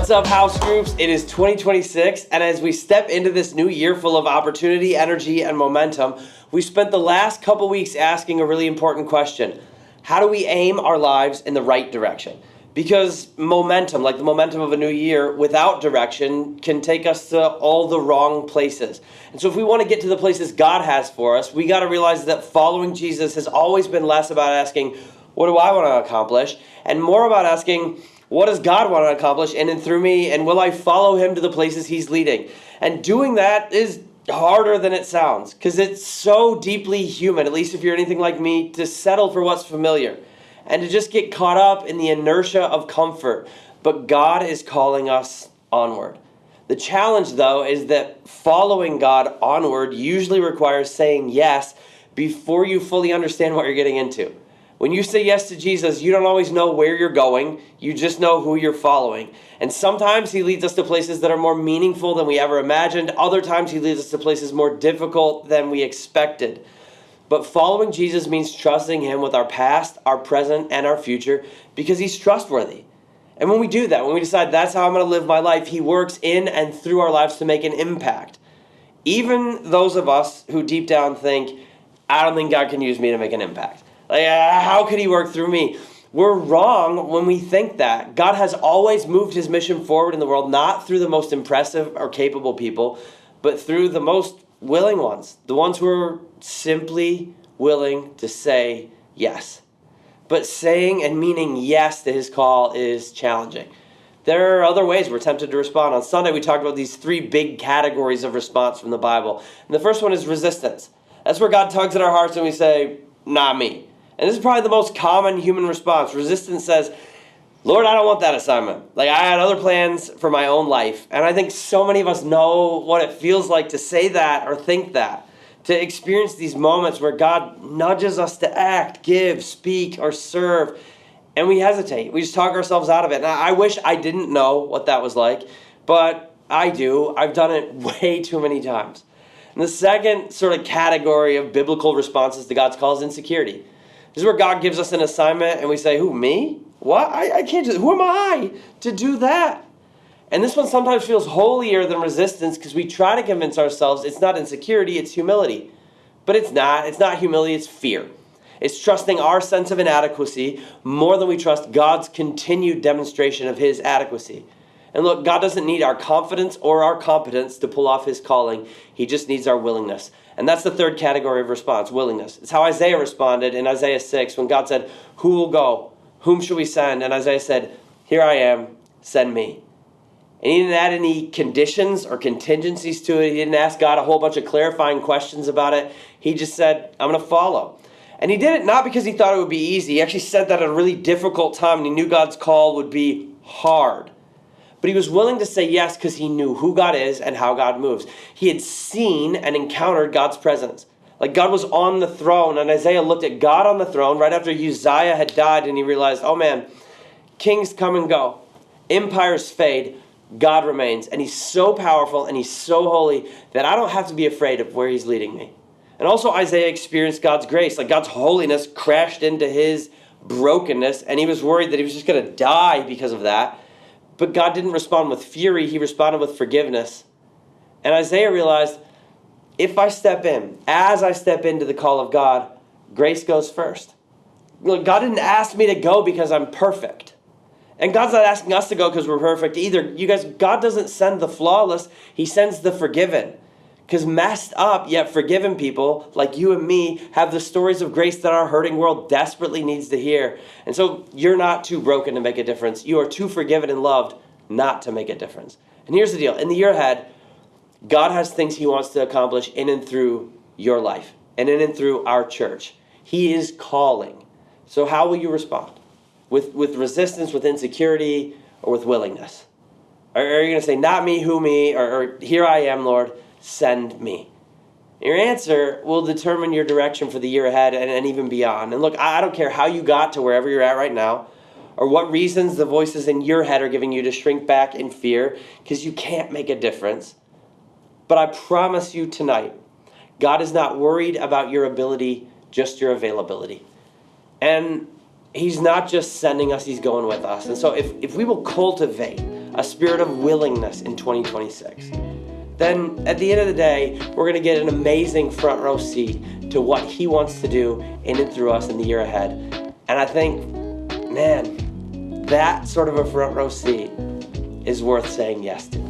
What's up, house groups? It is 2026, and as we step into this new year full of opportunity, energy, and momentum, we spent the last couple weeks asking a really important question. How do we aim our lives in the right direction? Because momentum, like the momentum of a new year, without direction can take us to all the wrong places. And so if we want to get to the places God has for us, we got to realize that following Jesus has always been less about asking, what do I want to accomplish? And more about asking, what does God want to accomplish in and through me? And will I follow him to the places he's leading? And doing that is harder than it sounds, because it's so deeply human, at least if you're anything like me, to settle for what's familiar and to just get caught up in the inertia of comfort. But God is calling us onward. The challenge, though, is that following God onward usually requires saying yes before you fully understand what you're getting into. When you say yes to Jesus, you don't always know where you're going. You just know who you're following. And sometimes he leads us to places that are more meaningful than we ever imagined. Other times he leads us to places more difficult than we expected. But following Jesus means trusting him with our past, our present, and our future because he's trustworthy. And when we do that, when we decide that's how I'm going to live my life, he works in and through our lives to make an impact. Even those of us who deep down think, I don't think God can use me to make an impact. Like, how could he work through me? We're wrong when we think that. God has always moved his mission forward in the world, not through the most impressive or capable people, but through the most willing ones, the ones who are simply willing to say yes. But saying and meaning yes to his call is challenging. There are other ways we're tempted to respond. On Sunday, we talked about these three big categories of response from the Bible. And the first one is resistance. That's where God tugs at our hearts and we say, not me. And this is probably the most common human response. Resistance says, Lord, I don't want that assignment. Like, I had other plans for my own life. And I think so many of us know what it feels like to say that or think that, to experience these moments where God nudges us to act, give, speak, or serve, and we hesitate. We just talk ourselves out of it. And I wish I didn't know what that was like, but I do. I've done it way too many times. And the second sort of category of biblical responses to God's call is insecurity. This is where God gives us an assignment and we say, who, me? What? I can't do that. Who am I to do that? And this one sometimes feels holier than resistance because we try to convince ourselves it's not insecurity, it's humility. But it's not. It's not humility, it's fear. It's trusting our sense of inadequacy more than we trust God's continued demonstration of his adequacy. And look, God doesn't need our confidence or our competence to pull off his calling. He just needs our willingness. And that's the third category of response, willingness. It's how Isaiah responded in Isaiah 6 when God said, who will go? Whom shall we send? And Isaiah said, here I am, send me. And he didn't add any conditions or contingencies to it. He didn't ask God a whole bunch of clarifying questions about it. He just said, I'm going to follow. And he did it not because he thought it would be easy. He actually said that at a really difficult time, and he knew God's call would be hard. But he was willing to say yes because he knew who God is and how God moves. He had seen and encountered God's presence. Like God was on the throne, and Isaiah looked at God on the throne right after Uzziah had died, and he realized, oh man, kings come and go, empires fade, God remains. And he's so powerful and he's so holy that I don't have to be afraid of where he's leading me. And also Isaiah experienced God's grace. Like God's holiness crashed into his brokenness, and he was worried that he was just going to die because of that. But God didn't respond with fury, he responded with forgiveness. And Isaiah realized, if I step in, as I step into the call of God, grace goes first. Look, God didn't ask me to go because I'm perfect. And God's not asking us to go because we're perfect either. You guys, God doesn't send the flawless, he sends the forgiven. Because messed up yet forgiven people like you and me have the stories of grace that our hurting world desperately needs to hear. And so you're not too broken to make a difference. You are too forgiven and loved not to make a difference. And here's the deal. In the year ahead, God has things he wants to accomplish in and through your life and in and through our church. He is calling. So how will you respond? With resistance, with insecurity, or with willingness? Are you going to say, not me, who me, or here I am, Lord, send me? Your answer will determine your direction for the year ahead and even beyond. And look, I don't care how you got to wherever you're at right now or what reasons the voices in your head are giving you to shrink back in fear, because you can't make a difference. But I promise you tonight, God is not worried about your ability, just your availability. And he's not just sending us, he's going with us. And so if we will cultivate a spirit of willingness in 2026, then at the end of the day, we're going to get an amazing front row seat to what He wants to do in and through us in the year ahead. And I think, man, that sort of a front row seat is worth saying yes to.